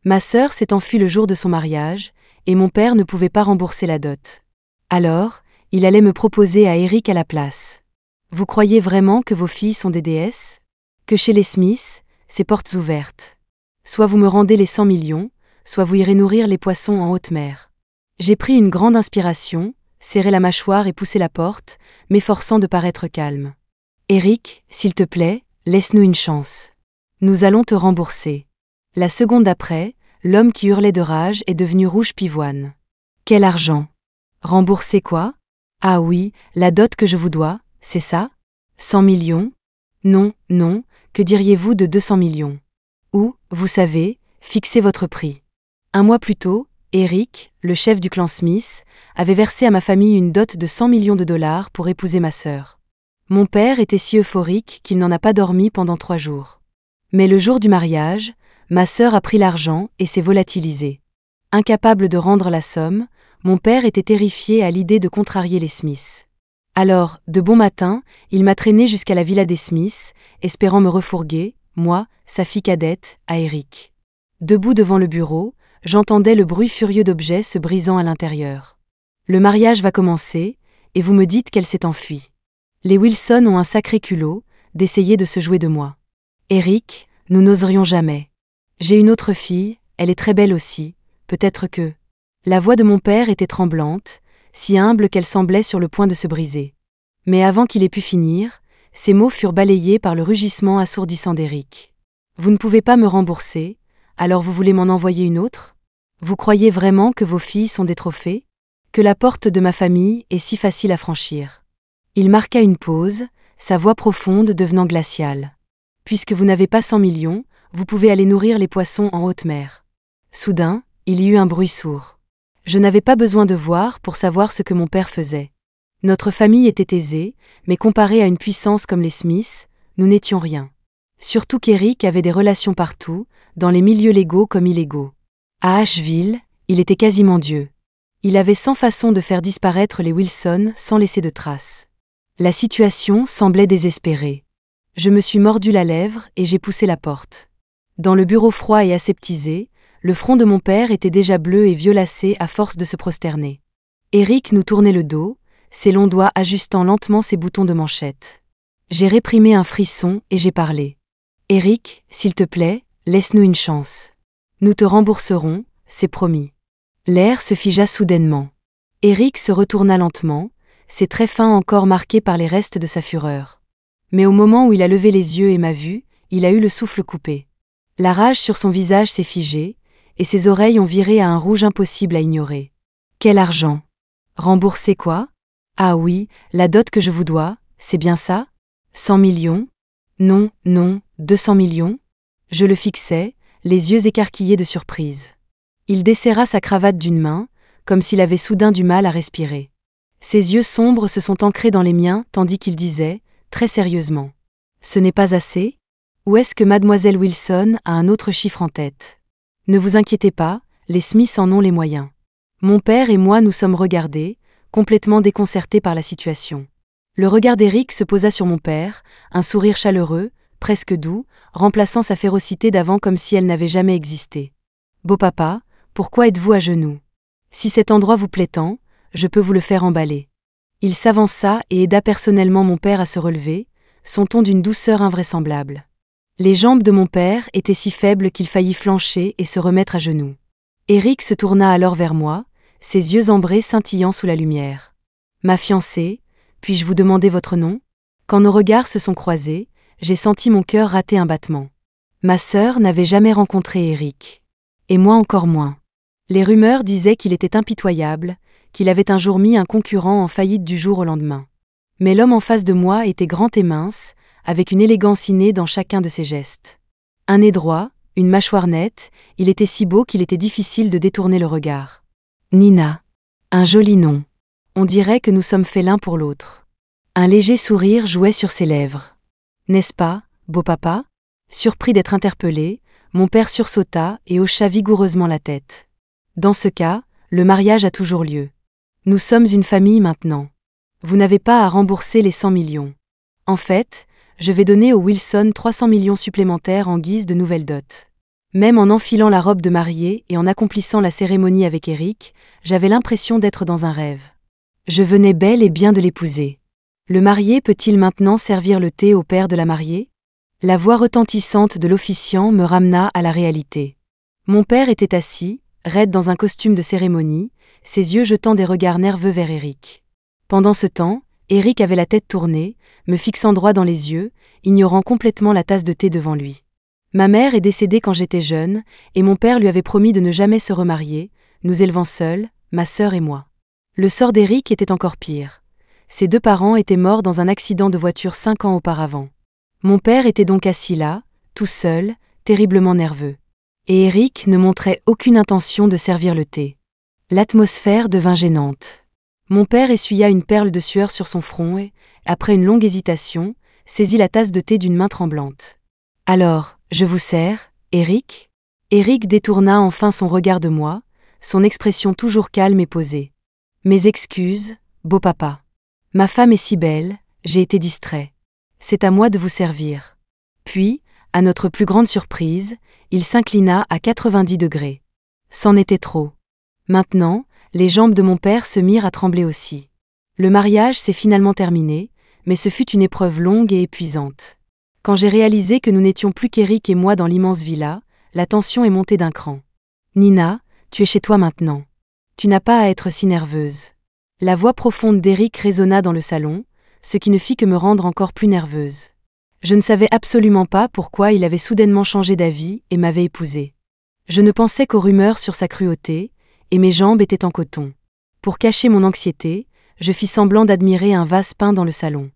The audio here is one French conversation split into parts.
Ma sœur s'est enfuie le jour de son mariage, et mon père ne pouvait pas rembourser la dot. Alors, il allait me proposer à Eric à la place. Vous croyez vraiment que vos filles sont des déesses? Que chez les Smith, c'est portes ouvertes. Soit vous me rendez les 100 millions, soit vous irez nourrir les poissons en haute mer. J'ai pris une grande inspiration, serré la mâchoire et poussé la porte, m'efforçant de paraître calme. Eric, s'il te plaît, laisse-nous une chance. Nous allons te rembourser. La seconde après, l'homme qui hurlait de rage est devenu rouge pivoine. Quel argent? Rembourser quoi? Ah oui, la dot que je vous dois, c'est ça? 100 millions? Non, non, que diriez-vous de 200 millions? Ou, vous savez, fixez votre prix. Un mois plus tôt, Eric, le chef du clan Smith, avait versé à ma famille une dot de 100 millions de dollars pour épouser ma sœur. Mon père était si euphorique qu'il n'en a pas dormi pendant 3 jours. Mais le jour du mariage, ma sœur a pris l'argent et s'est volatilisée. Incapable de rendre la somme, mon père était terrifié à l'idée de contrarier les Smiths. Alors, de bon matin, il m'a traîné jusqu'à la villa des Smiths, espérant me refourguer, moi, sa fille cadette, à Eric. Debout devant le bureau, j'entendais le bruit furieux d'objets se brisant à l'intérieur. Le mariage va commencer, et vous me dites qu'elle s'est enfuie. Les Wilson ont un sacré culot d'essayer de se jouer de moi. Eric, nous n'oserions jamais. J'ai une autre fille, elle est très belle aussi, peut-être que... La voix de mon père était tremblante, si humble qu'elle semblait sur le point de se briser. Mais avant qu'il ait pu finir, ces mots furent balayés par le rugissement assourdissant d'Eric. Vous ne pouvez pas me rembourser, alors vous voulez m'en envoyer une autre? Vous croyez vraiment que vos filles sont des trophées? Que la porte de ma famille est si facile à franchir? Il marqua une pause, sa voix profonde devenant glaciale. Puisque vous n'avez pas 100 millions, vous pouvez aller nourrir les poissons en haute mer. Soudain, il y eut un bruit sourd. Je n'avais pas besoin de voir pour savoir ce que mon père faisait. Notre famille était aisée, mais comparée à une puissance comme les Smiths, nous n'étions rien. Surtout qu'Eric avait des relations partout, dans les milieux légaux comme illégaux. À Asheville, il était quasiment Dieu. Il avait 100 façons de faire disparaître les Wilson sans laisser de traces. La situation semblait désespérée. Je me suis mordu la lèvre et j'ai poussé la porte. Dans le bureau froid et aseptisé, le front de mon père était déjà bleu et violacé à force de se prosterner. Eric nous tournait le dos, ses longs doigts ajustant lentement ses boutons de manchette. J'ai réprimé un frisson et j'ai parlé. Eric, s'il te plaît, laisse-nous une chance. Nous te rembourserons, c'est promis. L'air se figea soudainement. Eric se retourna lentement, ses traits fins encore marqués par les restes de sa fureur. Mais au moment où il a levé les yeux et m'a vu, il a eu le souffle coupé. La rage sur son visage s'est figée, et ses oreilles ont viré à un rouge impossible à ignorer. Quel argent? Rembourser quoi? Ah oui, la dot que je vous dois, c'est bien ça? 100 millions? Non, non, 200 millions? Je le fixais, les yeux écarquillés de surprise. Il desserra sa cravate d'une main, comme s'il avait soudain du mal à respirer. Ses yeux sombres se sont ancrés dans les miens tandis qu'il disait, très sérieusement. Ce n'est pas assez? Ou est-ce que mademoiselle Wilson a un autre chiffre en tête? Ne vous inquiétez pas, les Smiths en ont les moyens. Mon père et moi nous sommes regardés, complètement déconcertés par la situation. Le regard d'Eric se posa sur mon père, un sourire chaleureux, presque doux, remplaçant sa férocité d'avant comme si elle n'avait jamais existé. Beau papa, pourquoi êtes-vous à genoux? Si cet endroit vous plaît tant, je peux vous le faire emballer. Il s'avança et aida personnellement mon père à se relever, son ton d'une douceur invraisemblable. Les jambes de mon père étaient si faibles qu'il faillit flancher et se remettre à genoux. Eric se tourna alors vers moi, ses yeux ambrés scintillant sous la lumière. Ma fiancée, puis-je vous demander votre nom? Quand nos regards se sont croisés, j'ai senti mon cœur rater un battement. Ma sœur n'avait jamais rencontré Eric. Et moi encore moins. Les rumeurs disaient qu'il était impitoyable, qu'il avait un jour mis un concurrent en faillite du jour au lendemain. Mais l'homme en face de moi était grand et mince, avec une élégance innée dans chacun de ses gestes. Un nez droit, une mâchoire nette, il était si beau qu'il était difficile de détourner le regard. Nina. Un joli nom. On dirait que nous sommes faits l'un pour l'autre. Un léger sourire jouait sur ses lèvres. N'est-ce pas, beau papa? Surpris d'être interpellé, mon père sursauta et hocha vigoureusement la tête. Dans ce cas, le mariage a toujours lieu. Nous sommes une famille maintenant. Vous n'avez pas à rembourser les 100 millions. En fait, je vais donner aux Wilson 300 millions supplémentaires en guise de nouvelle dot. Même en enfilant la robe de mariée et en accomplissant la cérémonie avec Éric, j'avais l'impression d'être dans un rêve. Je venais bel et bien de l'épouser. Le marié peut-il maintenant servir le thé au père de la mariée ? La voix retentissante de l'officiant me ramena à la réalité. Mon père était assis, raide dans un costume de cérémonie, ses yeux jetant des regards nerveux vers Éric. Pendant ce temps, Éric avait la tête tournée, me fixant droit dans les yeux, ignorant complètement la tasse de thé devant lui. Ma mère est décédée quand j'étais jeune, et mon père lui avait promis de ne jamais se remarier, nous élevant seuls, ma sœur et moi. Le sort d'Éric était encore pire. Ses 2 parents étaient morts dans un accident de voiture 5 ans auparavant. Mon père était donc assis là, tout seul, terriblement nerveux. Et Éric ne montrait aucune intention de servir le thé. L'atmosphère devint gênante. Mon père essuya une perle de sueur sur son front et, après une longue hésitation, saisit la tasse de thé d'une main tremblante. « Alors, je vous sers, Éric ?» Éric détourna enfin son regard de moi, son expression toujours calme et posée. « Mes excuses, beau papa. Ma femme est si belle, j'ai été distrait. C'est à moi de vous servir. » Puis, à notre plus grande surprise, il s'inclina à 90 degrés. C'en était trop. Maintenant, les jambes de mon père se mirent à trembler aussi. Le mariage s'est finalement terminé, mais ce fut une épreuve longue et épuisante. Quand j'ai réalisé que nous n'étions plus qu'Éric et moi dans l'immense villa, la tension est montée d'un cran. « Nina, tu es chez toi maintenant. Tu n'as pas à être si nerveuse. » La voix profonde d'Éric résonna dans le salon, ce qui ne fit que me rendre encore plus nerveuse. Je ne savais absolument pas pourquoi il avait soudainement changé d'avis et m'avait épousée. Je ne pensais qu'aux rumeurs sur sa cruauté, et mes jambes étaient en coton. Pour cacher mon anxiété, je fis semblant d'admirer un vase peint dans le salon.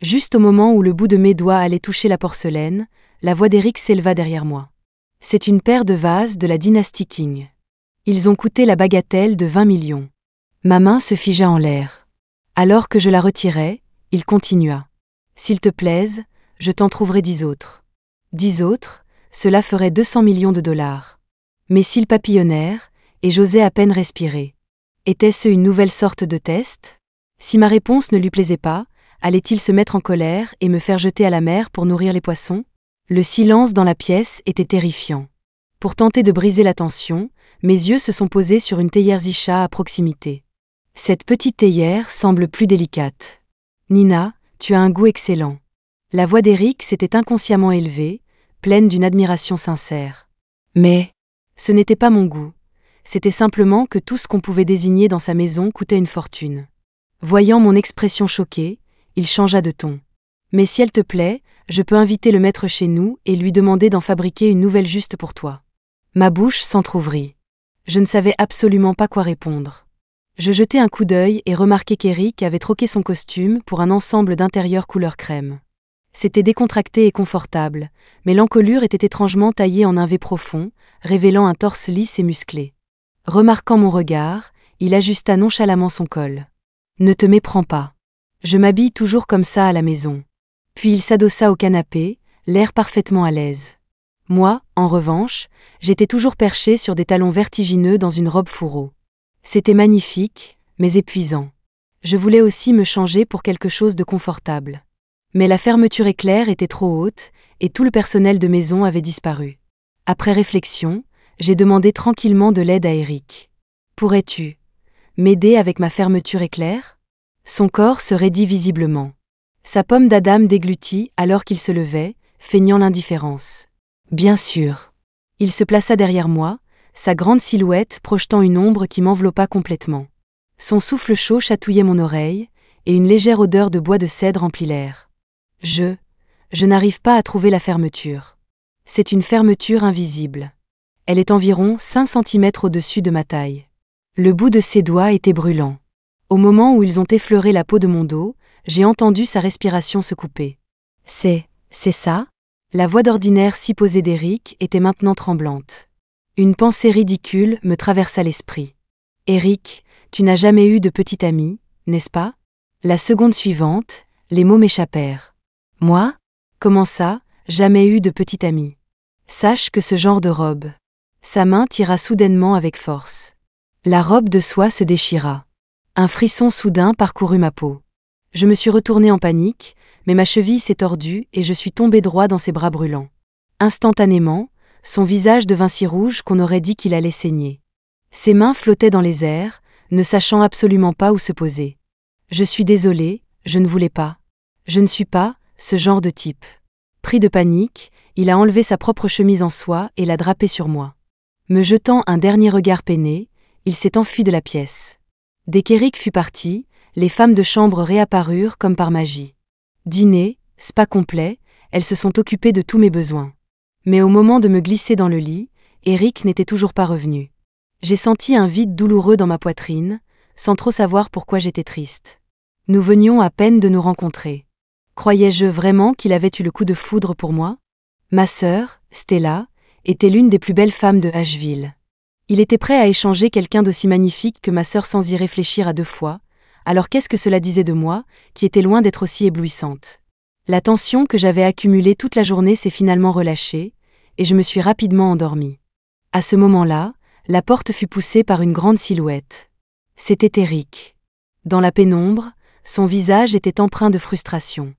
Juste au moment où le bout de mes doigts allait toucher la porcelaine, la voix d'Éric s'éleva derrière moi. « C'est une paire de vases de la dynastie Qing. Ils ont coûté la bagatelle de 20 millions. » Ma main se figea en l'air. Alors que je la retirais, il continua. « S'il te plaise, je t'en trouverai 10 autres. 10 autres, cela ferait 200 millions de dollars. » Mes cils papillonnèrent, et j'osais à peine respirer. Était-ce une nouvelle sorte de test ? Si ma réponse ne lui plaisait pas, allait-il se mettre en colère et me faire jeter à la mer pour nourrir les poissons ? Le silence dans la pièce était terrifiant. Pour tenter de briser la tension, mes yeux se sont posés sur une théière Zisha à proximité. Cette petite théière semble plus délicate. « Nina, tu as un goût excellent. » La voix d'Éric s'était inconsciemment élevée, pleine d'une admiration sincère. Mais ce n'était pas mon goût. C'était simplement que tout ce qu'on pouvait désigner dans sa maison coûtait une fortune. Voyant mon expression choquée, il changea de ton. « Mais si elle te plaît, je peux inviter le maître chez nous et lui demander d'en fabriquer une nouvelle juste pour toi. » Ma bouche s'entr'ouvrit. Je ne savais absolument pas quoi répondre. Je jetai un coup d'œil et remarquai qu'Éric avait troqué son costume pour un ensemble d'intérieur couleur crème. C'était décontracté et confortable, mais l'encolure était étrangement taillée en un V profond, révélant un torse lisse et musclé. Remarquant mon regard, il ajusta nonchalamment son col. « Ne te méprends pas. Je m'habille toujours comme ça à la maison. » Puis il s'adossa au canapé, l'air parfaitement à l'aise. Moi, en revanche, j'étais toujours perché sur des talons vertigineux dans une robe fourreau. C'était magnifique, mais épuisant. Je voulais aussi me changer pour quelque chose de confortable. Mais la fermeture éclair était trop haute, et tout le personnel de maison avait disparu. Après réflexion, j'ai demandé tranquillement de l'aide à Éric. « Pourrais-tu m'aider avec ma fermeture éclair ?» Son corps se raidit visiblement. Sa pomme d'Adam déglutit alors qu'il se levait, feignant l'indifférence. « Bien sûr. » Il se plaça derrière moi, sa grande silhouette projetant une ombre qui m'enveloppa complètement. Son souffle chaud chatouillait mon oreille, et une légère odeur de bois de cèdre emplit l'air. Je n'arrive pas à trouver la fermeture. C'est une fermeture invisible. Elle est environ 5 centimètres au-dessus de ma taille. Le bout de ses doigts était brûlant. Au moment où ils ont effleuré la peau de mon dos, j'ai entendu sa respiration se couper. « C'est ça ?» La voix d'ordinaire si posée d'Éric était maintenant tremblante. Une pensée ridicule me traversa l'esprit. « Éric, tu n'as jamais eu de petit ami, n'est-ce pas ?» La seconde suivante, les mots m'échappèrent. « Moi ? Comment ça, jamais eu de petit ami ? Sache que ce genre de robe. » Sa main tira soudainement avec force. La robe de soie se déchira. Un frisson soudain parcourut ma peau. Je me suis retournée en panique, mais ma cheville s'est tordue et je suis tombée droit dans ses bras brûlants. Instantanément, son visage devint si rouge qu'on aurait dit qu'il allait saigner. Ses mains flottaient dans les airs, ne sachant absolument pas où se poser. Je suis désolé, je ne voulais pas. Je ne suis pas ce genre de type. Pris de panique, il a enlevé sa propre chemise en soie et l'a drapée sur moi. Me jetant un dernier regard peiné, il s'est enfui de la pièce. Dès qu'Eric fut parti, les femmes de chambre réapparurent comme par magie. Dîner, spa complet, elles se sont occupées de tous mes besoins. Mais au moment de me glisser dans le lit, Eric n'était toujours pas revenu. J'ai senti un vide douloureux dans ma poitrine, sans trop savoir pourquoi j'étais triste. Nous venions à peine de nous rencontrer. Croyais-je vraiment qu'il avait eu le coup de foudre pour moi ? Ma sœur, Stella, était l'une des plus belles femmes de Asheville. Il était prêt à échanger quelqu'un d'aussi magnifique que ma sœur sans y réfléchir à deux fois, alors qu'est-ce que cela disait de moi, qui était loin d'être aussi éblouissante ? La tension que j'avais accumulée toute la journée s'est finalement relâchée, et je me suis rapidement endormie. À ce moment-là, la porte fut poussée par une grande silhouette. C'était Eric. Dans la pénombre, son visage était empreint de frustration.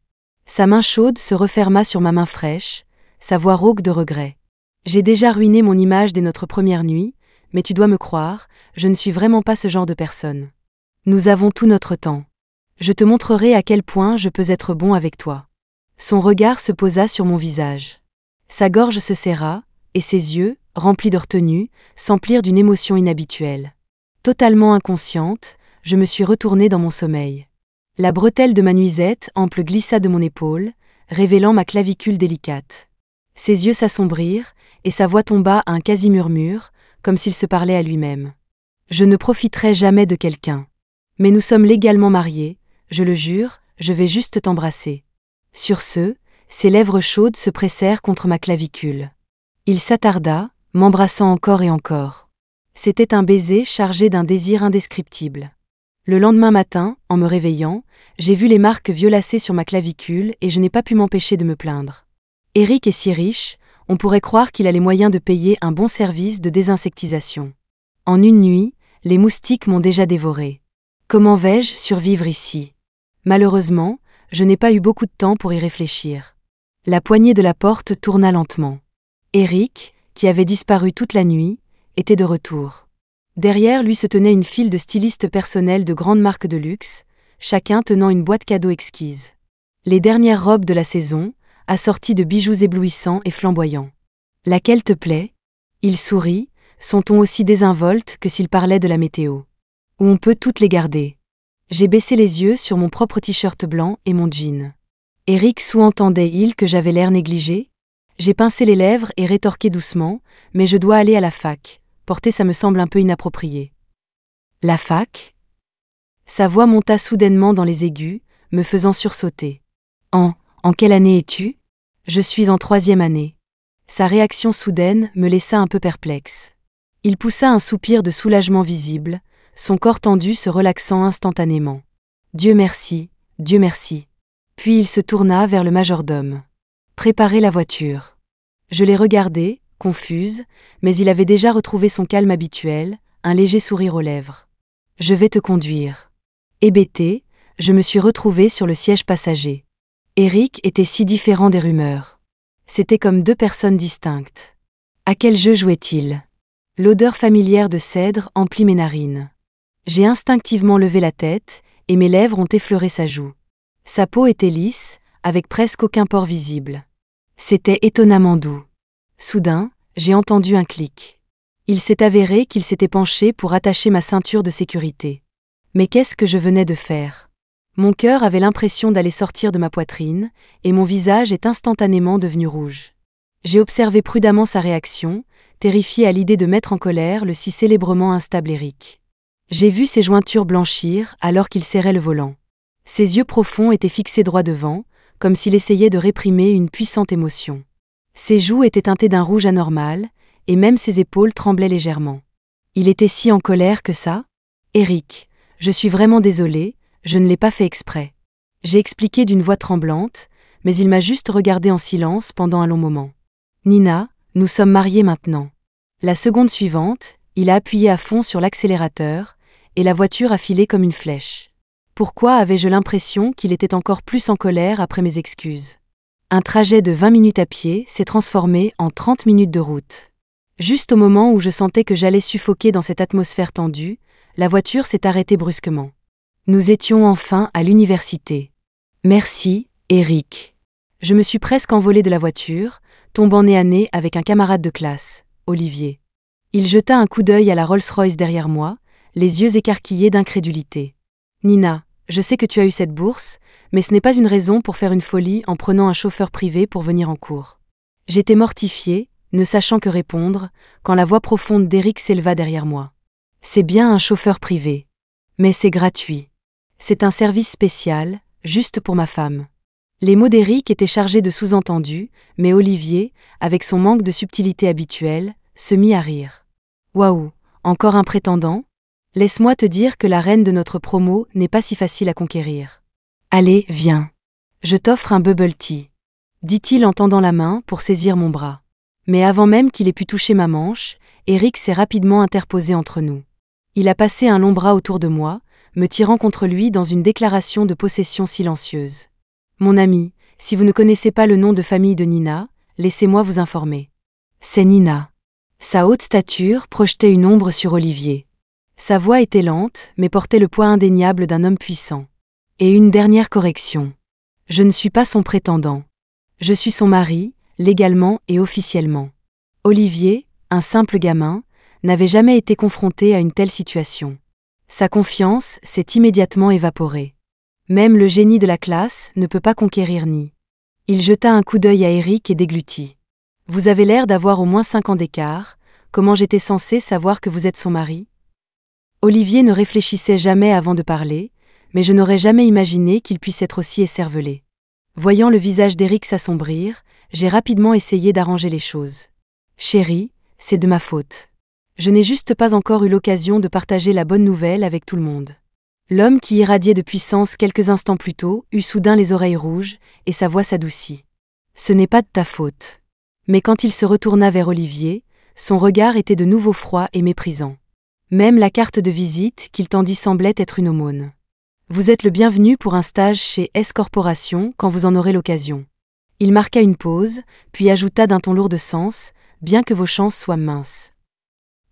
Sa main chaude se referma sur ma main fraîche, sa voix rauque de regret. « J'ai déjà ruiné mon image dès notre première nuit, mais tu dois me croire, je ne suis vraiment pas ce genre de personne. Nous avons tout notre temps. Je te montrerai à quel point je peux être bon avec toi. » Son regard se posa sur mon visage. Sa gorge se serra, et ses yeux, remplis de retenue, s'emplirent d'une émotion inhabituelle. Totalement inconsciente, je me suis retournée dans mon sommeil. La bretelle de ma nuisette ample glissa de mon épaule, révélant ma clavicule délicate. Ses yeux s'assombrirent, et sa voix tomba à un quasi-murmure, comme s'il se parlait à lui-même. « Je ne profiterai jamais de quelqu'un. Mais nous sommes légalement mariés, je le jure, je vais juste t'embrasser. » Sur ce, ses lèvres chaudes se pressèrent contre ma clavicule. Il s'attarda, m'embrassant encore et encore. C'était un baiser chargé d'un désir indescriptible. Le lendemain matin, en me réveillant, j'ai vu les marques violacées sur ma clavicule et je n'ai pas pu m'empêcher de me plaindre. Eric est si riche, on pourrait croire qu'il a les moyens de payer un bon service de désinsectisation. En une nuit, les moustiques m'ont déjà dévoré. Comment vais-je survivre ici ? Malheureusement, je n'ai pas eu beaucoup de temps pour y réfléchir. La poignée de la porte tourna lentement. Eric, qui avait disparu toute la nuit, était de retour. Derrière lui se tenait une file de stylistes personnels de grandes marques de luxe, chacun tenant une boîte cadeau exquise. Les dernières robes de la saison, assorties de bijoux éblouissants et flamboyants. « Laquelle te plaît ? » Il sourit, son ton aussi désinvolte que s'il parlait de la météo. « Ou on peut toutes les garder. » J'ai baissé les yeux sur mon propre t-shirt blanc et mon jean. Eric sous-entendait-il que j'avais l'air négligé ? J'ai pincé les lèvres et rétorqué doucement, mais je dois aller à la fac. Porter ça me semble un peu inapproprié. La fac ? Sa voix monta soudainement dans les aigus, me faisant sursauter. En quelle année es-tu ? Je suis en 3e année. Sa réaction soudaine me laissa un peu perplexe. Il poussa un soupir de soulagement visible, son corps tendu se relaxant instantanément. Dieu merci, Dieu merci. Puis il se tourna vers le majordome. Préparez la voiture. Je l'ai regardé, confuse, mais il avait déjà retrouvé son calme habituel, un léger sourire aux lèvres. Je vais te conduire. Hébété, je me suis retrouvée sur le siège passager. Eric était si différent des rumeurs. C'était comme deux personnes distinctes. À quel jeu jouait-il ? L'odeur familière de cèdre emplit mes narines. J'ai instinctivement levé la tête, et mes lèvres ont effleuré sa joue. Sa peau était lisse, avec presque aucun pore visible. C'était étonnamment doux. Soudain, j'ai entendu un clic. Il s'est avéré qu'il s'était penché pour attacher ma ceinture de sécurité. Mais qu'est-ce que je venais de faire ? Mon cœur avait l'impression d'aller sortir de ma poitrine, et mon visage est instantanément devenu rouge. J'ai observé prudemment sa réaction, terrifié à l'idée de mettre en colère le si célèbrement instable Eric. J'ai vu ses jointures blanchir alors qu'il serrait le volant. Ses yeux profonds étaient fixés droit devant, comme s'il essayait de réprimer une puissante émotion. Ses joues étaient teintées d'un rouge anormal, et même ses épaules tremblaient légèrement. Il était si en colère que ça ? Eric, je suis vraiment désolée, je ne l'ai pas fait exprès. J'ai expliqué d'une voix tremblante, mais il m'a juste regardé en silence pendant un long moment. Nina, nous sommes mariés maintenant. La seconde suivante, il a appuyé à fond sur l'accélérateur, et la voiture a filé comme une flèche. Pourquoi avais-je l'impression qu'il était encore plus en colère après mes excuses ? Un trajet de 20 minutes à pied s'est transformé en 30 minutes de route. Juste au moment où je sentais que j'allais suffoquer dans cette atmosphère tendue, la voiture s'est arrêtée brusquement. Nous étions enfin à l'université. Merci, Eric. Je me suis presque envolée de la voiture, tombant nez à nez avec un camarade de classe, Olivier. Il jeta un coup d'œil à la Rolls-Royce derrière moi, les yeux écarquillés d'incrédulité. Nina, je sais que tu as eu cette bourse, mais ce n'est pas une raison pour faire une folie en prenant un chauffeur privé pour venir en cours. J'étais mortifiée, ne sachant que répondre, quand la voix profonde d'Eric s'éleva derrière moi. C'est bien un chauffeur privé. Mais c'est gratuit. C'est un service spécial, juste pour ma femme. Les mots d'Eric étaient chargés de sous-entendus, mais Olivier, avec son manque de subtilité habituelle, se mit à rire. Waouh, encore un prétendant ? Laisse-moi te dire que la reine de notre promo n'est pas si facile à conquérir. Allez, viens. Je t'offre un bubble tea, dit-il en tendant la main pour saisir mon bras. Mais avant même qu'il ait pu toucher ma manche, Eric s'est rapidement interposé entre nous. Il a passé un long bras autour de moi, me tirant contre lui dans une déclaration de possession silencieuse. Mon ami, si vous ne connaissez pas le nom de famille de Nina, laissez-moi vous informer. C'est Nina. Sa haute stature projetait une ombre sur Olivier. Sa voix était lente, mais portait le poids indéniable d'un homme puissant. Et une dernière correction. Je ne suis pas son prétendant. Je suis son mari, légalement et officiellement. Olivier, un simple gamin, n'avait jamais été confronté à une telle situation. Sa confiance s'est immédiatement évaporée. Même le génie de la classe ne peut pas conquérir Ni. Il jeta un coup d'œil à Eric et déglutit. Vous avez l'air d'avoir au moins 5 ans d'écart, comment j'étais censé savoir que vous êtes son mari ? Olivier ne réfléchissait jamais avant de parler, mais je n'aurais jamais imaginé qu'il puisse être aussi écervelé. Voyant le visage d'Eric s'assombrir, j'ai rapidement essayé d'arranger les choses. Chérie, c'est de ma faute. Je n'ai juste pas encore eu l'occasion de partager la bonne nouvelle avec tout le monde. L'homme qui irradiait de puissance quelques instants plus tôt eut soudain les oreilles rouges, et sa voix s'adoucit. Ce n'est pas de ta faute. Mais quand il se retourna vers Olivier, son regard était de nouveau froid et méprisant. Même la carte de visite qu'il tendit semblait être une aumône. Vous êtes le bienvenu pour un stage chez S Corporation quand vous en aurez l'occasion. Il marqua une pause, puis ajouta d'un ton lourd de sens, bien que vos chances soient minces.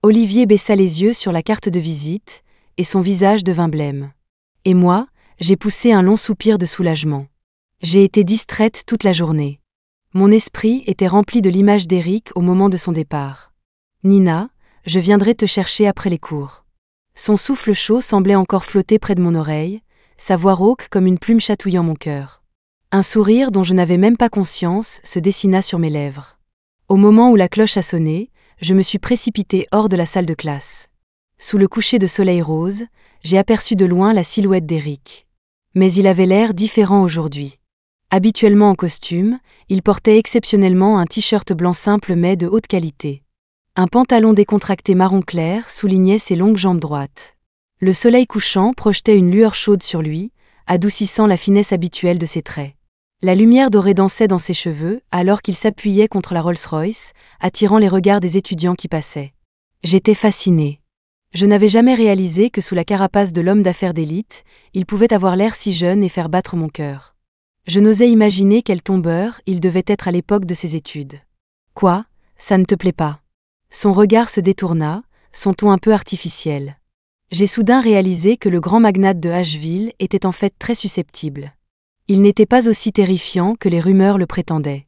Olivier baissa les yeux sur la carte de visite, et son visage devint blême. Et moi, j'ai poussé un long soupir de soulagement. J'ai été distraite toute la journée. Mon esprit était rempli de l'image d'Eric au moment de son départ. Nina, je viendrai te chercher après les cours. Son souffle chaud semblait encore flotter près de mon oreille, sa voix rauque comme une plume chatouillant mon cœur. Un sourire dont je n'avais même pas conscience se dessina sur mes lèvres. Au moment où la cloche a sonné, je me suis précipitée hors de la salle de classe. Sous le coucher de soleil rose, j'ai aperçu de loin la silhouette d'Eric. Mais il avait l'air différent aujourd'hui. Habituellement en costume, il portait exceptionnellement un t-shirt blanc simple mais de haute qualité. Un pantalon décontracté marron clair soulignait ses longues jambes droites. Le soleil couchant projetait une lueur chaude sur lui, adoucissant la finesse habituelle de ses traits. La lumière dorée dansait dans ses cheveux alors qu'il s'appuyait contre la Rolls-Royce, attirant les regards des étudiants qui passaient. J'étais fascinée. Je n'avais jamais réalisé que sous la carapace de l'homme d'affaires d'élite, il pouvait avoir l'air si jeune et faire battre mon cœur. Je n'osais imaginer quel tombeur il devait être à l'époque de ses études. Quoi, ça ne te plaît pas ? Son regard se détourna, son ton un peu artificiel. J'ai soudain réalisé que le grand magnate de Asheville était en fait très susceptible. Il n'était pas aussi terrifiant que les rumeurs le prétendaient.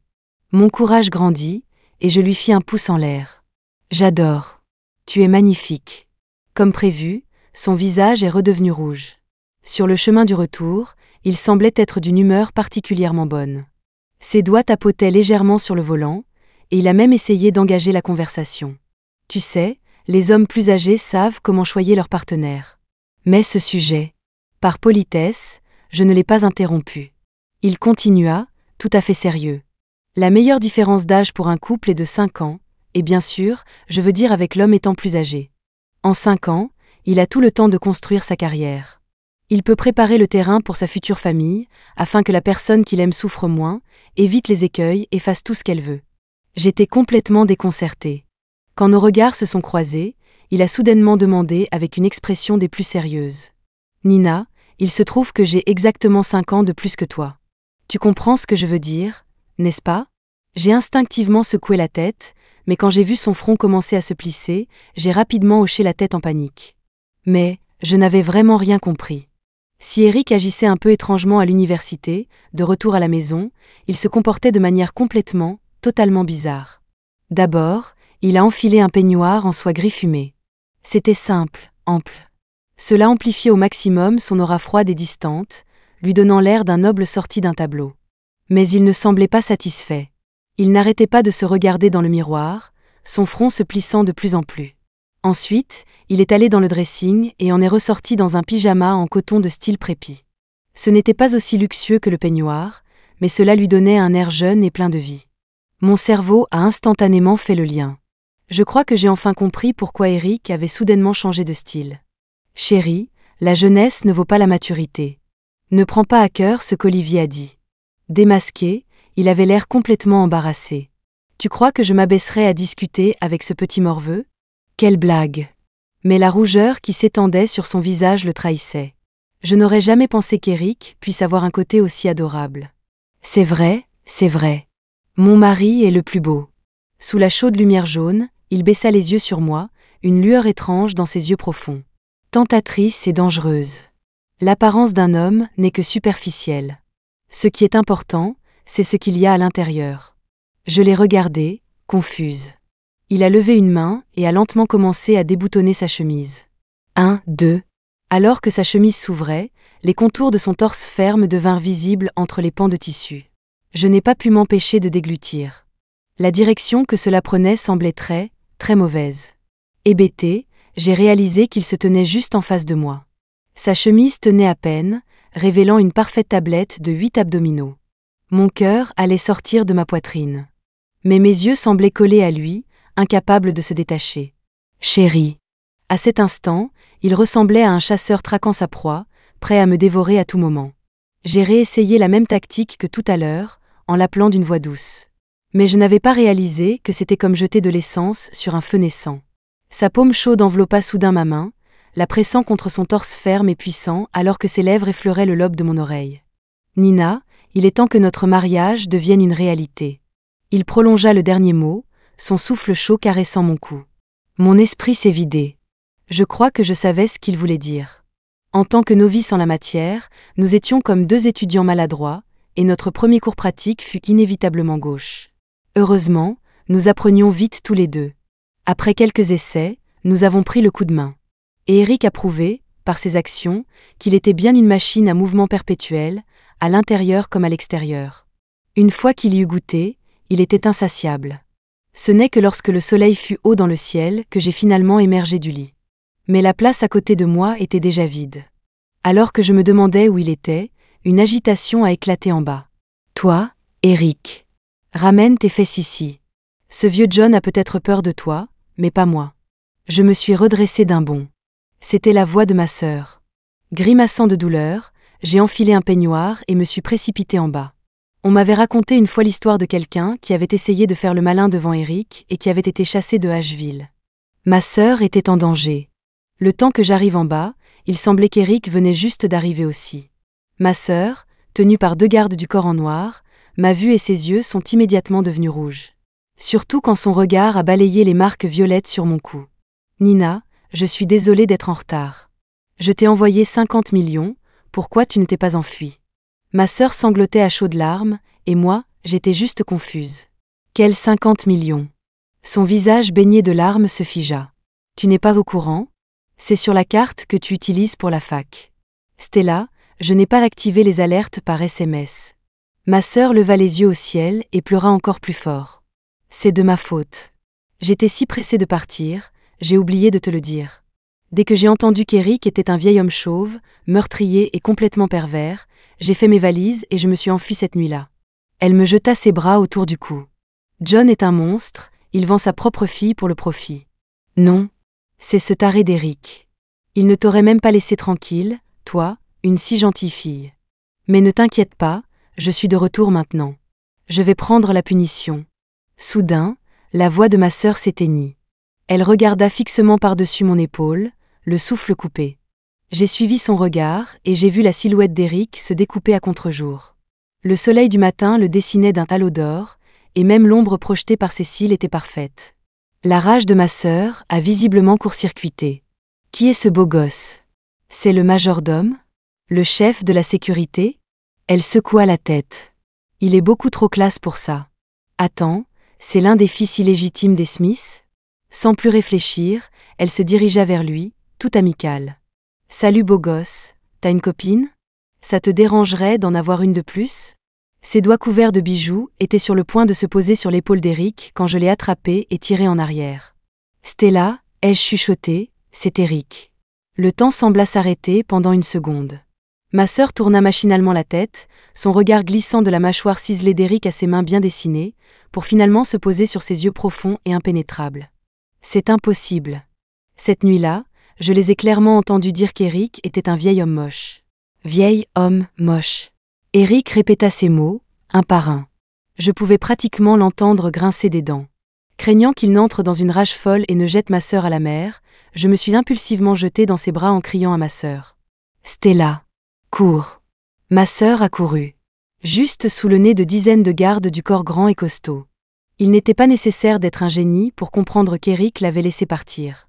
Mon courage grandit, et je lui fis un pouce en l'air. J'adore. Tu es magnifique. Comme prévu, son visage est redevenu rouge. Sur le chemin du retour, il semblait être d'une humeur particulièrement bonne. Ses doigts tapotaient légèrement sur le volant, et il a même essayé d'engager la conversation. Tu sais, les hommes plus âgés savent comment choyer leur partenaire. Mais ce sujet, par politesse, je ne l'ai pas interrompu. Il continua, tout à fait sérieux. La meilleure différence d'âge pour un couple est de 5 ans, et bien sûr, je veux dire avec l'homme étant plus âgé. En 5 ans, il a tout le temps de construire sa carrière. Il peut préparer le terrain pour sa future famille, afin que la personne qu'il aime souffre moins, évite les écueils et fasse tout ce qu'elle veut. J'étais complètement déconcertée. Quand nos regards se sont croisés, il a soudainement demandé avec une expression des plus sérieuses. « Nina, il se trouve que j'ai exactement 5 ans de plus que toi. Tu comprends ce que je veux dire ? n'est-ce pas? J'ai instinctivement secoué la tête, mais quand j'ai vu son front commencer à se plisser, j'ai rapidement hoché la tête en panique. Mais, je n'avais vraiment rien compris. Si Eric agissait un peu étrangement à l'université, de retour à la maison, il se comportait de manière totalement bizarre. D'abord, il a enfilé un peignoir en soie gris fumé. C'était simple, ample. Cela amplifiait au maximum son aura froide et distante, lui donnant l'air d'un noble sorti d'un tableau. Mais il ne semblait pas satisfait. Il n'arrêtait pas de se regarder dans le miroir, son front se plissant de plus en plus. Ensuite, il est allé dans le dressing et en est ressorti dans un pyjama en coton de style prépi. Ce n'était pas aussi luxueux que le peignoir, mais cela lui donnait un air jeune et plein de vie. Mon cerveau a instantanément fait le lien. Je crois que j'ai enfin compris pourquoi Eric avait soudainement changé de style. Chérie, la jeunesse ne vaut pas la maturité. Ne prends pas à cœur ce qu'Olivier a dit. Démasqué, il avait l'air complètement embarrassé. Tu crois que je m'abaisserais à discuter avec ce petit morveux? Quelle blague! Mais la rougeur qui s'étendait sur son visage le trahissait. Je n'aurais jamais pensé qu'Eric puisse avoir un côté aussi adorable. C'est vrai, c'est vrai. Mon mari est le plus beau. Sous la chaude lumière jaune, il baissa les yeux sur moi, une lueur étrange dans ses yeux profonds. Tentatrice et dangereuse. L'apparence d'un homme n'est que superficielle. Ce qui est important, c'est ce qu'il y a à l'intérieur. Je l'ai regardé, confuse. Il a levé une main et a lentement commencé à déboutonner sa chemise. 1, 2. Alors que sa chemise s'ouvrait, les contours de son torse ferme devinrent visibles entre les pans de tissu. Je n'ai pas pu m'empêcher de déglutir. La direction que cela prenait semblait très mauvaise. Hébété, j'ai réalisé qu'il se tenait juste en face de moi. Sa chemise tenait à peine, révélant une parfaite tablette de 8 abdominaux. Mon cœur allait sortir de ma poitrine. Mais mes yeux semblaient collés à lui, incapables de se détacher. Chérie. À cet instant, il ressemblait à un chasseur traquant sa proie, prêt à me dévorer à tout moment. J'ai réessayé la même tactique que tout à l'heure, en l'appelant d'une voix douce. Mais je n'avais pas réalisé que c'était comme jeter de l'essence sur un feu naissant. Sa paume chaude enveloppa soudain ma main, la pressant contre son torse ferme et puissant alors que ses lèvres effleuraient le lobe de mon oreille. Nina, il est temps que notre mariage devienne une réalité. Il prolongea le dernier mot, son souffle chaud caressant mon cou. Mon esprit s'est vidé. Je crois que je savais ce qu'il voulait dire. En tant que novices en la matière, nous étions comme 2 étudiants maladroits, et notre premier cours pratique fut inévitablement gauche. Heureusement, nous apprenions vite tous les deux. Après quelques essais, nous avons pris le coup de main. Et Eric a prouvé, par ses actions, qu'il était bien une machine à mouvement perpétuel, à l'intérieur comme à l'extérieur. Une fois qu'il y eut goûté, il était insatiable. Ce n'est que lorsque le soleil fut haut dans le ciel que j'ai finalement émergé du lit. Mais la place à côté de moi était déjà vide. Alors que je me demandais où il était, une agitation a éclaté en bas. Toi, Eric, ramène tes fesses ici. Ce vieux John a peut-être peur de toi, mais pas moi. Je me suis redressée d'un bond. C'était la voix de ma sœur. Grimaçant de douleur, j'ai enfilé un peignoir et me suis précipitée en bas. On m'avait raconté une fois l'histoire de quelqu'un qui avait essayé de faire le malin devant Eric et qui avait été chassé de Asheville. Ma sœur était en danger. Le temps que j'arrive en bas, il semblait qu'Eric venait juste d'arriver aussi. Ma sœur, tenue par 2 gardes du corps en noir, m'a vue et ses yeux sont immédiatement devenus rouges. Surtout quand son regard a balayé les marques violettes sur mon cou. Nina, je suis désolée d'être en retard. Je t'ai envoyé 50 millions, pourquoi tu ne t'es pas enfuie? Ma sœur sanglotait à chaudes larmes, et moi, j'étais juste confuse. Quels 50 millions? Son visage baigné de larmes se figea. Tu n'es pas au courant? C'est sur la carte que tu utilises pour la fac. Stella, je n'ai pas activé les alertes par SMS. Ma sœur leva les yeux au ciel et pleura encore plus fort. C'est de ma faute. J'étais si pressée de partir, j'ai oublié de te le dire. Dès que j'ai entendu qu'Eric était un vieil homme chauve, meurtrier et complètement pervers, j'ai fait mes valises et je me suis enfuie cette nuit-là. Elle me jeta ses bras autour du cou. John est un monstre, il vend sa propre fille pour le profit. Non, c'est ce taré d'Eric. Il ne t'aurait même pas laissé tranquille, toi, une si gentille fille. Mais ne t'inquiète pas, je suis de retour maintenant. Je vais prendre la punition. Soudain, la voix de ma sœur s'éteignit. Elle regarda fixement par-dessus mon épaule, le souffle coupé. J'ai suivi son regard et j'ai vu la silhouette d'Eric se découper à contre-jour. Le soleil du matin le dessinait d'un halo d'or, et même l'ombre projetée par ses cils était parfaite. La rage de ma sœur a visiblement court-circuité. Qui est ce beau gosse? C'est le majordome? Le chef de la sécurité? Elle secoua la tête. Il est beaucoup trop classe pour ça. Attends, c'est l'un des fils illégitimes des Smith? Sans plus réfléchir, elle se dirigea vers lui, tout amicale. Salut beau gosse, t'as une copine? Ça te dérangerait d'en avoir une de plus? Ses doigts couverts de bijoux étaient sur le point de se poser sur l'épaule d'Éric quand je l'ai attrapé et tiré en arrière. Stella, ai-je chuchoté, c'est Éric. Le temps sembla s'arrêter pendant une seconde. Ma sœur tourna machinalement la tête, son regard glissant de la mâchoire ciselée d'Éric à ses mains bien dessinées, pour finalement se poser sur ses yeux profonds et impénétrables. C'est impossible. Cette nuit-là, je les ai clairement entendus dire qu'Éric était un vieil homme moche. Vieil homme moche. Éric répéta ces mots, un par un. Je pouvais pratiquement l'entendre grincer des dents. Craignant qu'il n'entre dans une rage folle et ne jette ma sœur à la mer, je me suis impulsivement jetée dans ses bras en criant à ma sœur. Stella, cours. Ma sœur accourut. Juste sous le nez de dizaines de gardes du corps grand et costaud. Il n'était pas nécessaire d'être un génie pour comprendre qu'Éric l'avait laissé partir.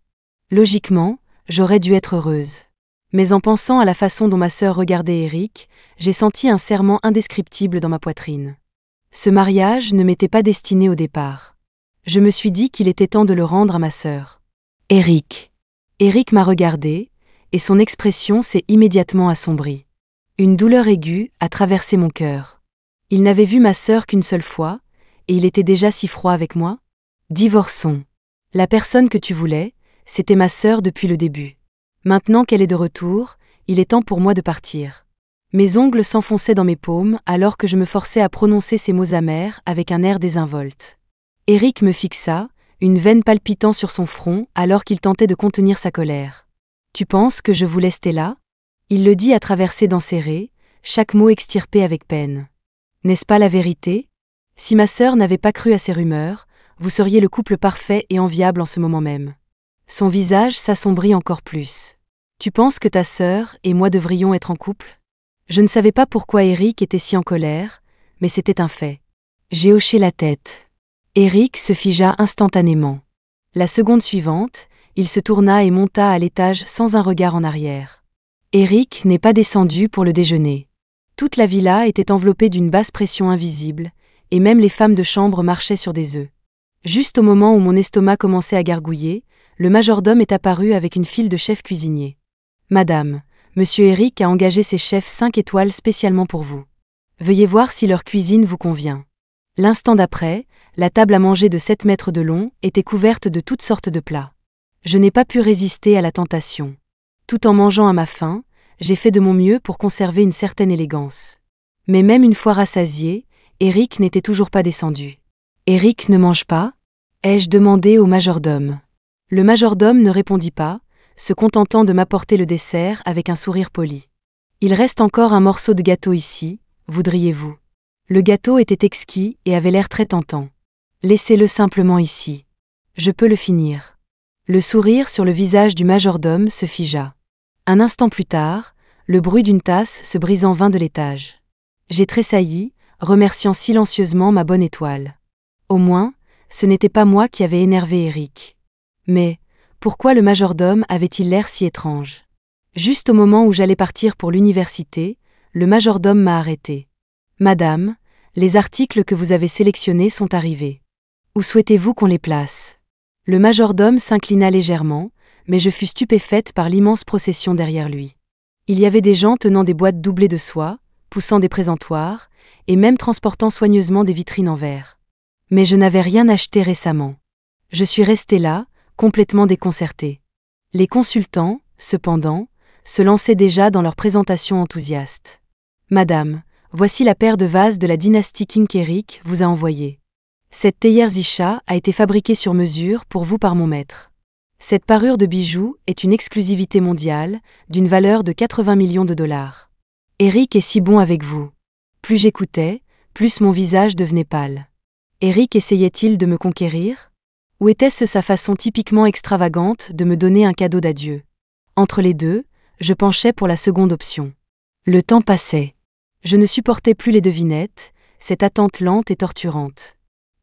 Logiquement, j'aurais dû être heureuse. Mais en pensant à la façon dont ma sœur regardait Éric, j'ai senti un serrement indescriptible dans ma poitrine. Ce mariage ne m'était pas destiné au départ. Je me suis dit qu'il était temps de le rendre à ma sœur. Éric. Éric m'a regardé, et son expression s'est immédiatement assombrie. Une douleur aiguë a traversé mon cœur. Il n'avait vu ma sœur qu'une seule fois, et il était déjà si froid avec moi. Divorçons. La personne que tu voulais, c'était ma sœur depuis le début. Maintenant qu'elle est de retour, il est temps pour moi de partir. Mes ongles s'enfonçaient dans mes paumes alors que je me forçais à prononcer ces mots amers avec un air désinvolte. Éric me fixa, une veine palpitant sur son front alors qu'il tentait de contenir sa colère. « Tu penses que je voulais Stella ?» Il le dit à travers ses dents serrées, chaque mot extirpé avec peine. « N'est-ce pas la vérité? Si ma sœur n'avait pas cru à ces rumeurs, vous seriez le couple parfait et enviable en ce moment même. » Son visage s'assombrit encore plus. « Tu penses que ta sœur et moi devrions être en couple ?» Je ne savais pas pourquoi Éric était si en colère, mais c'était un fait. J'ai hoché la tête. Éric se figea instantanément. La seconde suivante, il se tourna et monta à l'étage sans un regard en arrière. Éric n'est pas descendu pour le déjeuner. Toute la villa était enveloppée d'une basse pression invisible, et même les femmes de chambre marchaient sur des œufs. Juste au moment où mon estomac commençait à gargouiller, le majordome est apparu avec une file de chefs cuisiniers. « Madame, Monsieur Éric a engagé ses chefs 5 étoiles spécialement pour vous. Veuillez voir si leur cuisine vous convient. » L'instant d'après, la table à manger de 7 mètres de long était couverte de toutes sortes de plats. Je n'ai pas pu résister à la tentation. Tout en mangeant à ma faim, j'ai fait de mon mieux pour conserver une certaine élégance. Mais même une fois rassasié, Éric n'était toujours pas descendu. « Éric ne mange pas ?» ai-je demandé au majordome. Le majordome ne répondit pas, se contentant de m'apporter le dessert avec un sourire poli. « Il reste encore un morceau de gâteau ici, voudriez-vous » Le gâteau était exquis et avait l'air très tentant. « Laissez-le simplement ici. Je peux le finir. » Le sourire sur le visage du majordome se figea. Un instant plus tard, le bruit d'une tasse se brisant vint de l'étage. J'ai tressailli, remerciant silencieusement ma bonne étoile. Au moins, ce n'était pas moi qui avais énervé Éric. Mais, pourquoi le majordome avait-il l'air si étrange? Juste au moment où j'allais partir pour l'université, le majordome m'a arrêté. « Madame, les articles que vous avez sélectionnés sont arrivés. Où souhaitez-vous qu'on les place ?» Le majordome s'inclina légèrement, mais je fus stupéfaite par l'immense procession derrière lui. Il y avait des gens tenant des boîtes doublées de soie, poussant des présentoirs, et même transportant soigneusement des vitrines en verre. Mais je n'avais rien acheté récemment. Je suis restée là, complètement déconcertée. Les consultants, cependant, se lançaient déjà dans leurs présentations enthousiastes. « Madame, voici la paire de vases de la dynastie King qu'Éric vous a envoyée. Cette théière Zisha a été fabriquée sur mesure pour vous par mon maître. Cette parure de bijoux est une exclusivité mondiale, d'une valeur de 80 millions de dollars. Éric est si bon avec vous. » Plus j'écoutais, plus mon visage devenait pâle. Éric essayait-il de me conquérir? Ou était-ce sa façon typiquement extravagante de me donner un cadeau d'adieu? Entre les deux, je penchais pour la seconde option. Le temps passait. Je ne supportais plus les devinettes, cette attente lente et torturante.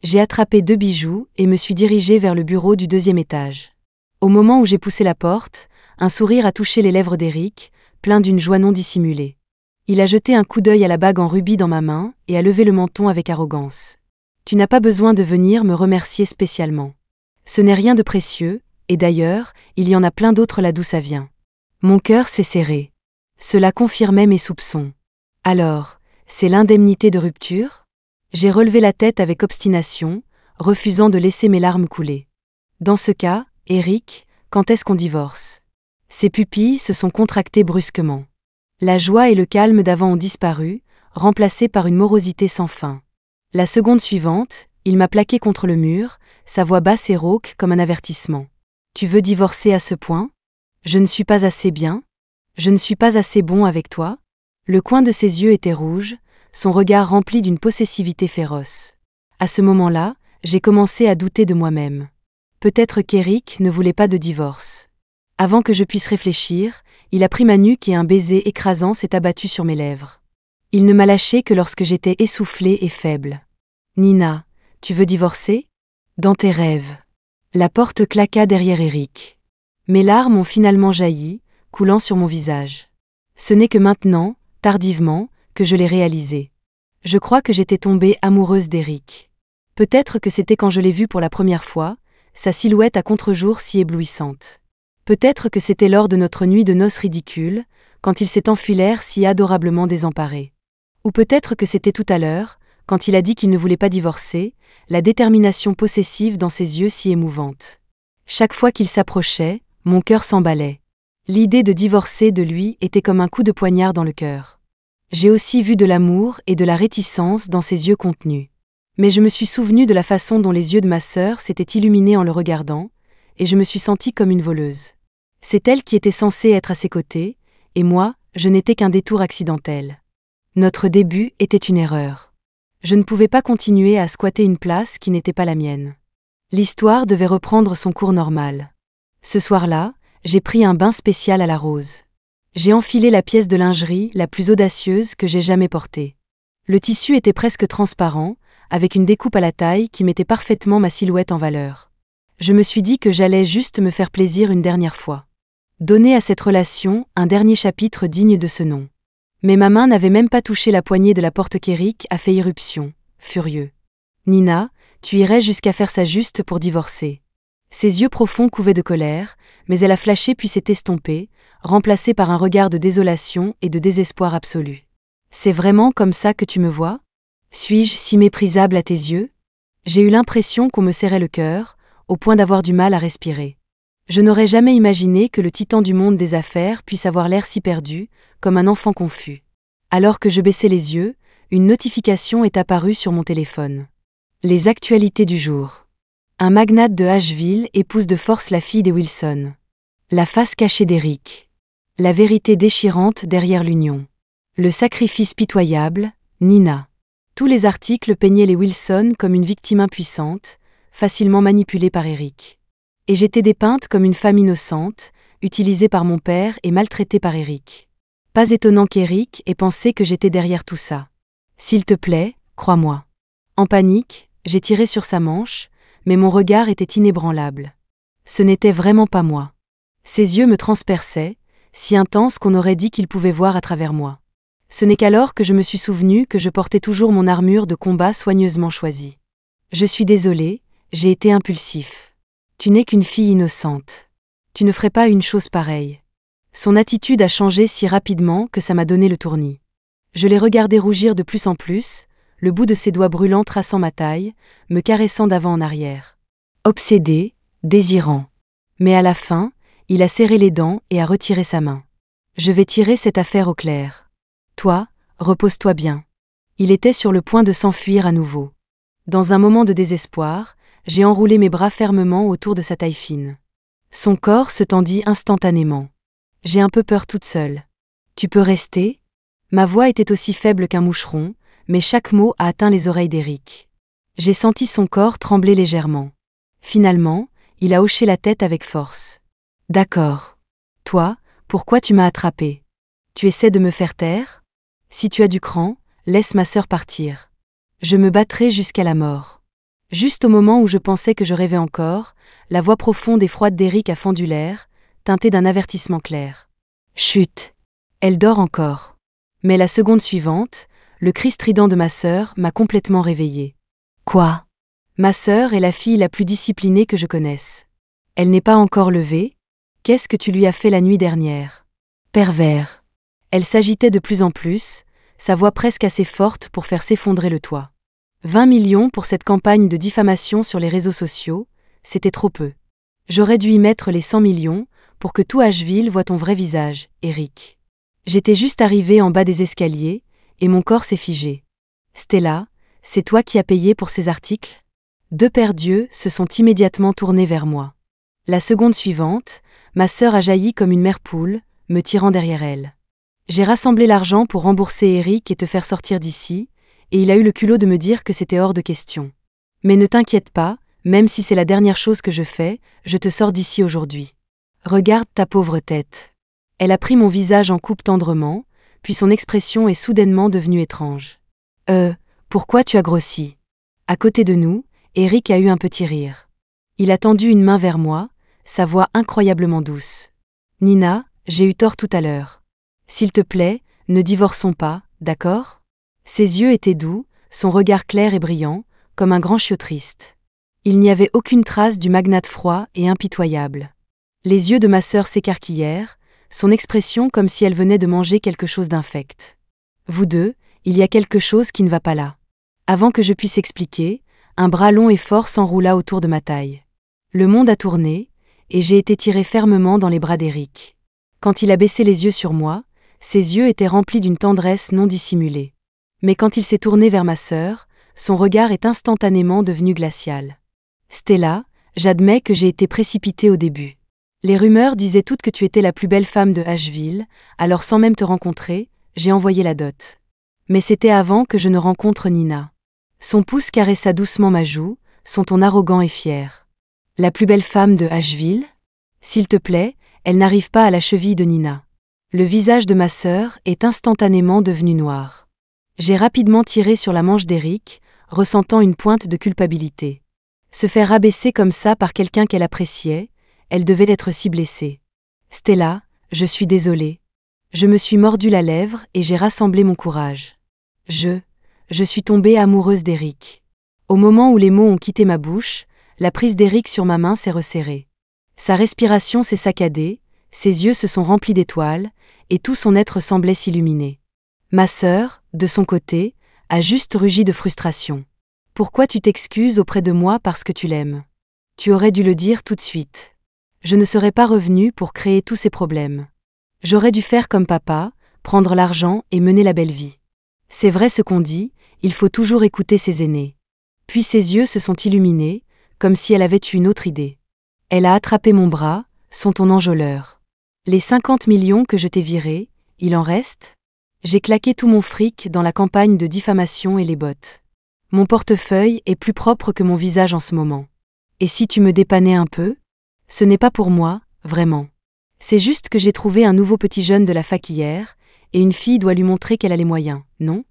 J'ai attrapé 2 bijoux et me suis dirigée vers le bureau du 2e étage. Au moment où j'ai poussé la porte, un sourire a touché les lèvres d'Éric, plein d'une joie non dissimulée. Il a jeté un coup d'œil à la bague en rubis dans ma main et a levé le menton avec arrogance. « Tu n'as pas besoin de venir me remercier spécialement. Ce n'est rien de précieux, et d'ailleurs, il y en a plein d'autres là d'où ça vient. » Mon cœur s'est serré. Cela confirmait mes soupçons. Alors, c'est l'indemnité de rupture ? J'ai relevé la tête avec obstination, refusant de laisser mes larmes couler. Dans ce cas, Éric, quand est-ce qu'on divorce ? Ses pupilles se sont contractées brusquement. La joie et le calme d'avant ont disparu, remplacés par une morosité sans fin. La seconde suivante, il m'a plaqué contre le mur, sa voix basse et rauque comme un avertissement. « Tu veux divorcer à ce point ? Je ne suis pas assez bien ? Je ne suis pas assez bon avec toi ?» Le coin de ses yeux était rouge, son regard rempli d'une possessivité féroce. À ce moment-là, j'ai commencé à douter de moi-même. Peut-être qu'Éric ne voulait pas de divorce. Avant que je puisse réfléchir, il a pris ma nuque et un baiser écrasant s'est abattu sur mes lèvres. Il ne m'a lâché que lorsque j'étais essoufflée et faible. « Nina, tu veux divorcer ? Dans tes rêves. » La porte claqua derrière Éric. Mes larmes ont finalement jailli, coulant sur mon visage. Ce n'est que maintenant, tardivement, que je l'ai réalisé. Je crois que j'étais tombée amoureuse d'Éric. Peut-être que c'était quand je l'ai vu pour la première fois, sa silhouette à contre-jour si éblouissante. Peut-être que c'était lors de notre nuit de noces ridicule, quand il s'est enfui l'air si adorablement désemparé. Ou peut-être que c'était tout à l'heure, quand il a dit qu'il ne voulait pas divorcer, la détermination possessive dans ses yeux si émouvante. Chaque fois qu'il s'approchait, mon cœur s'emballait. L'idée de divorcer de lui était comme un coup de poignard dans le cœur. J'ai aussi vu de l'amour et de la réticence dans ses yeux contenus. Mais je me suis souvenue de la façon dont les yeux de ma sœur s'étaient illuminés en le regardant, et je me suis sentie comme une voleuse. C'est elle qui était censée être à ses côtés, et moi, je n'étais qu'un détour accidentel. Notre début était une erreur. Je ne pouvais pas continuer à squatter une place qui n'était pas la mienne. L'histoire devait reprendre son cours normal. Ce soir-là, j'ai pris un bain spécial à la rose. J'ai enfilé la pièce de lingerie la plus audacieuse que j'ai jamais portée. Le tissu était presque transparent, avec une découpe à la taille qui mettait parfaitement ma silhouette en valeur. Je me suis dit que j'allais juste me faire plaisir une dernière fois. Donner à cette relation un dernier chapitre digne de ce nom. Mais ma main n'avait même pas touché la poignée de la porte qu'Éric a fait irruption, furieux. « Nina, tu irais jusqu'à faire ça juste pour divorcer. » Ses yeux profonds couvaient de colère, mais elle a flashé puis s'est estompée, remplacée par un regard de désolation et de désespoir absolu. « C'est vraiment comme ça que tu me vois ? Suis-je si méprisable à tes yeux ? » J'ai eu l'impression qu'on me serrait le cœur, au point d'avoir du mal à respirer. Je n'aurais jamais imaginé que le titan du monde des affaires puisse avoir l'air si perdu, comme un enfant confus. Alors que je baissais les yeux, une notification est apparue sur mon téléphone. Les actualités du jour. Un magnate de Asheville épouse de force la fille des Wilson. La face cachée d'Éric. La vérité déchirante derrière l'union. Le sacrifice pitoyable, Nina. Tous les articles peignaient les Wilson comme une victime impuissante, facilement manipulée par Éric. Et j'étais dépeinte comme une femme innocente, utilisée par mon père et maltraitée par Éric. Pas étonnant qu'Éric ait pensé que j'étais derrière tout ça. S'il te plaît, crois-moi. En panique, j'ai tiré sur sa manche, mais mon regard était inébranlable. Ce n'était vraiment pas moi. Ses yeux me transperçaient, si intenses qu'on aurait dit qu'ils pouvaient voir à travers moi. Ce n'est qu'alors que je me suis souvenue que je portais toujours mon armure de combat soigneusement choisie. Je suis désolée, j'ai été impulsif. Tu n'es qu'une fille innocente. Tu ne ferais pas une chose pareille. Son attitude a changé si rapidement que ça m'a donné le tournis. Je l'ai regardé rougir de plus en plus, le bout de ses doigts brûlants traçant ma taille, me caressant d'avant en arrière. Obsédé, désirant. Mais à la fin, il a serré les dents et a retiré sa main. Je vais tirer cette affaire au clair. Toi, repose-toi bien. Il était sur le point de s'enfuir à nouveau. Dans un moment de désespoir, j'ai enroulé mes bras fermement autour de sa taille fine. Son corps se tendit instantanément. J'ai un peu peur toute seule. Tu peux rester ? Ma voix était aussi faible qu'un moucheron, mais chaque mot a atteint les oreilles d'Éric. J'ai senti son corps trembler légèrement. Finalement, il a hoché la tête avec force. D'accord. Toi, pourquoi tu m'as attrapé ? Tu essaies de me faire taire ? Si tu as du cran, laisse ma sœur partir. Je me battrai jusqu'à la mort. Juste au moment où je pensais que je rêvais encore, la voix profonde et froide d'Eric a fendu l'air, teintée d'un avertissement clair. Chut! Elle dort encore. Mais la seconde suivante, le cri strident de ma sœur m'a complètement réveillée. Quoi? Ma sœur est la fille la plus disciplinée que je connaisse. Elle n'est pas encore levée? Qu'est-ce que tu lui as fait la nuit dernière? Pervers. Elle s'agitait de plus en plus, sa voix presque assez forte pour faire s'effondrer le toit. 20 millions pour cette campagne de diffamation sur les réseaux sociaux, c'était trop peu. J'aurais dû y mettre les 100 millions pour que tout Asheville voie ton vrai visage, Eric. J'étais juste arrivée en bas des escaliers, et mon corps s'est figé. Stella, c'est toi qui as payé pour ces articles? Deux paires d'yeux se sont immédiatement tournés vers moi. La seconde suivante, ma sœur a jailli comme une mère poule, me tirant derrière elle. J'ai rassemblé l'argent pour rembourser Eric et te faire sortir d'ici, et il a eu le culot de me dire que c'était hors de question. Mais ne t'inquiète pas, même si c'est la dernière chose que je fais, je te sors d'ici aujourd'hui. Regarde ta pauvre tête. Elle a pris mon visage en coupe tendrement, puis son expression est soudainement devenue étrange. Pourquoi tu as grossi? À côté de nous, Eric a eu un petit rire. Il a tendu une main vers moi, sa voix incroyablement douce. Nina, j'ai eu tort tout à l'heure. S'il te plaît, ne divorçons pas, d'accord? Ses yeux étaient doux, son regard clair et brillant, comme un grand chiot triste. Il n'y avait aucune trace du magnate froid et impitoyable. Les yeux de ma sœur s'écarquillèrent, son expression comme si elle venait de manger quelque chose d'infect. Vous deux, il y a quelque chose qui ne va pas là. Avant que je puisse expliquer, un bras long et fort s'enroula autour de ma taille. Le monde a tourné, et j'ai été tirée fermement dans les bras d'Eric. Quand il a baissé les yeux sur moi, ses yeux étaient remplis d'une tendresse non dissimulée. Mais quand il s'est tourné vers ma sœur, son regard est instantanément devenu glacial. Stella, j'admets que j'ai été précipitée au début. Les rumeurs disaient toutes que tu étais la plus belle femme de Asheville, alors sans même te rencontrer, j'ai envoyé la dot. Mais c'était avant que je ne rencontre Nina. Son pouce caressa doucement ma joue, son ton arrogant et fier. La plus belle femme de Asheville? S'il te plaît, elle n'arrive pas à la cheville de Nina. Le visage de ma sœur est instantanément devenu noir. J'ai rapidement tiré sur la manche d'Eric, ressentant une pointe de culpabilité. Se faire rabaisser comme ça par quelqu'un qu'elle appréciait, elle devait être si blessée. Stella, je suis désolée. Je me suis mordu la lèvre et j'ai rassemblé mon courage. Je suis tombée amoureuse d'Eric. Au moment où les mots ont quitté ma bouche, la prise d'Eric sur ma main s'est resserrée. Sa respiration s'est saccadée, ses yeux se sont remplis d'étoiles, et tout son être semblait s'illuminer. Ma sœur, de son côté, a juste rugi de frustration. Pourquoi tu t'excuses auprès de moi parce que tu l'aimes? Tu aurais dû le dire tout de suite. Je ne serais pas revenue pour créer tous ces problèmes. J'aurais dû faire comme papa, prendre l'argent et mener la belle vie. C'est vrai ce qu'on dit, il faut toujours écouter ses aînés. Puis ses yeux se sont illuminés, comme si elle avait eu une autre idée. Elle a attrapé mon bras, son ton enjôleur. Les 50 millions que je t'ai virés, il en reste? J'ai claqué tout mon fric dans la campagne de diffamation et les bottes. Mon portefeuille est plus propre que mon visage en ce moment. Et si tu me dépannais un peu? Ce n'est pas pour moi, vraiment. C'est juste que j'ai trouvé un nouveau petit jeune de la fac hier, et une fille doit lui montrer qu'elle a les moyens, non?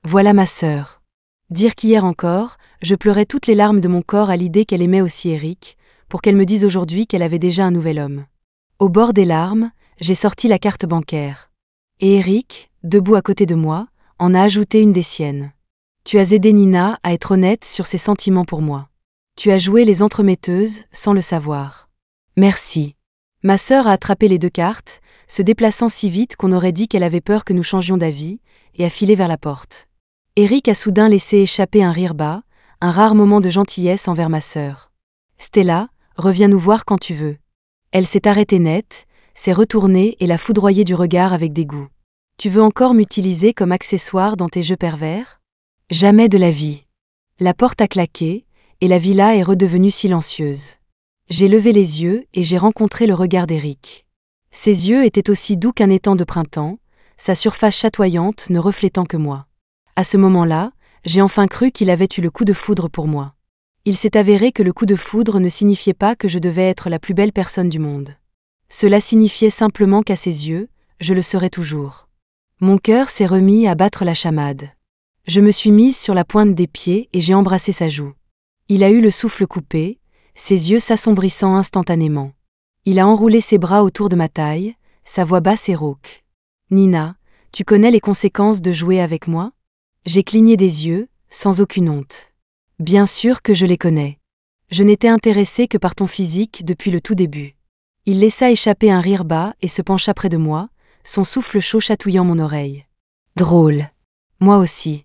Voilà ma sœur. Dire qu'hier encore, je pleurais toutes les larmes de mon corps à l'idée qu'elle aimait aussi Eric, pour qu'elle me dise aujourd'hui qu'elle avait déjà un nouvel homme. Au bord des larmes, j'ai sorti la carte bancaire. Et Eric, debout à côté de moi, en a ajouté une des siennes. Tu as aidé Nina à être honnête sur ses sentiments pour moi. Tu as joué les entremetteuses sans le savoir. Merci. Ma sœur a attrapé les deux cartes, se déplaçant si vite qu'on aurait dit qu'elle avait peur que nous changions d'avis, et a filé vers la porte. Eric a soudain laissé échapper un rire bas, un rare moment de gentillesse envers ma sœur. Stella, reviens nous voir quand tu veux. Elle s'est arrêtée net, s'est retournée et l'a foudroyé du regard avec dégoût. Tu veux encore m'utiliser comme accessoire dans tes jeux pervers? Jamais de la vie. La porte a claqué, et la villa est redevenue silencieuse. J'ai levé les yeux et j'ai rencontré le regard d'Eric. Ses yeux étaient aussi doux qu'un étang de printemps, sa surface chatoyante ne reflétant que moi. À ce moment-là, j'ai enfin cru qu'il avait eu le coup de foudre pour moi. Il s'est avéré que le coup de foudre ne signifiait pas que je devais être la plus belle personne du monde. Cela signifiait simplement qu'à ses yeux, je le serais toujours. Mon cœur s'est remis à battre la chamade. Je me suis mise sur la pointe des pieds et j'ai embrassé sa joue. Il a eu le souffle coupé, ses yeux s'assombrissant instantanément. Il a enroulé ses bras autour de ma taille, sa voix basse et rauque. « Nina, tu connais les conséquences de jouer avec moi ?» J'ai cligné des yeux, sans aucune honte. « Bien sûr que je les connais. Je n'étais intéressée que par ton physique depuis le tout début. » Il laissa échapper un rire bas et se pencha près de moi, son souffle chaud chatouillant mon oreille. « Drôle. Moi aussi.